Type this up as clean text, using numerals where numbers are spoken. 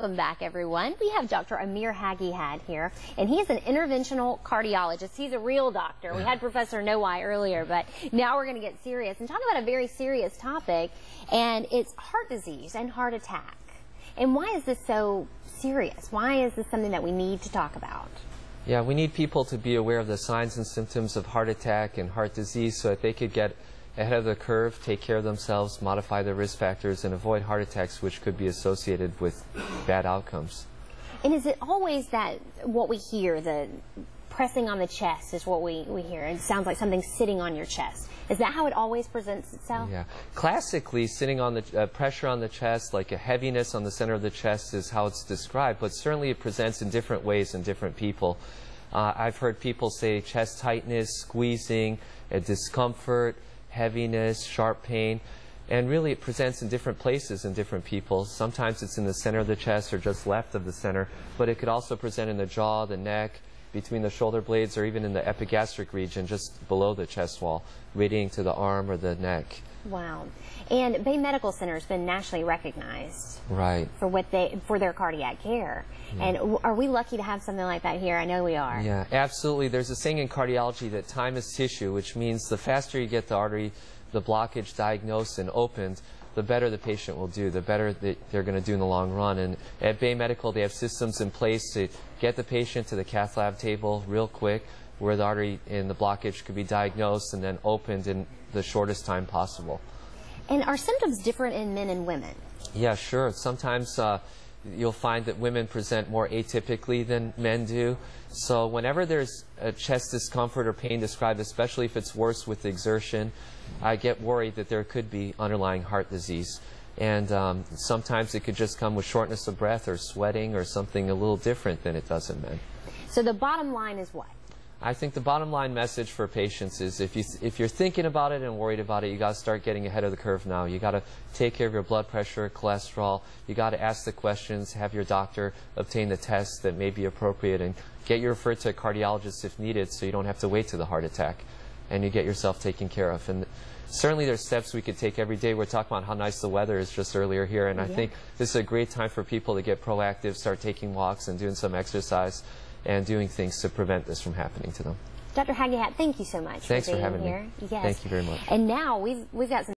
Welcome back, everyone. We have Dr. Amir Haghighat here, and he is an interventional cardiologist. He's a real doctor. We had Professor Noai earlier, but now we're going to get serious and talk about a very serious topic, and it's heart disease and heart attack. And why is this so serious? Why is this something that we need to talk about? Yeah, we need people to be aware of the signs and symptoms of heart attack and heart disease so that they could get ahead of the curve, take care of themselves, modify their risk factors, and avoid heart attacks which could be associated with bad outcomes. And is it always that what we hear, the pressing on the chest is what we hear? It sounds like something sitting on your chest. Is that how it always presents itself? Yeah. Classically, sitting on the pressure on the chest, like a heaviness on the center of the chest is how it's described, but certainly it presents in different ways in different people. I've heard people say chest tightness, squeezing, discomfort, heaviness, sharp pain, and really it presents in different places in different people. Sometimes it's in the center of the chest or just left of the center, but it could also present in the jaw, the neck, between the shoulder blades, or even in the epigastric region just below the chest wall, radiating to the arm or the neck. Wow. And Bay Medical Center has been nationally recognized for their cardiac care. Yeah. And are we lucky to have something like that here? I know we are. Yeah, absolutely. There's a saying in cardiology that time is tissue, which means the faster you get the artery, the blockage diagnosed and opened, the better the patient will do, the better they're going to do in the long run. And at Bay Medical, they have systems in place to get the patient to the cath lab table real quick, where the artery and the blockage could be diagnosed and then opened in the shortest time possible. And are symptoms different in men and women? Yeah, sure. Sometimes you'll find that women present more atypically than men do. So whenever there's a chest discomfort or pain described, especially if it's worse with exertion, I get worried that there could be underlying heart disease. And sometimes it could just come with shortness of breath or sweating or something a little different than it does in men. So the bottom line is what? I think the bottom line message for patients is if you're thinking about it and worried about it, you got to start getting ahead of the curve now. You got to take care of your blood pressure, cholesterol. You got to ask the questions, have your doctor obtain the tests that may be appropriate, and get you referred to a cardiologist if needed, so you don't have to wait to the heart attack, and you get yourself taken care of. And certainly there's steps we could take every day. We're talking about how nice the weather is just earlier here, and I think this is a great time for people to get proactive, start taking walks and doing some exercise and doing things to prevent this from happening to them. Dr. Haghighat, thank you so much for having here. me. Yes. Thank you very much. And now we've got some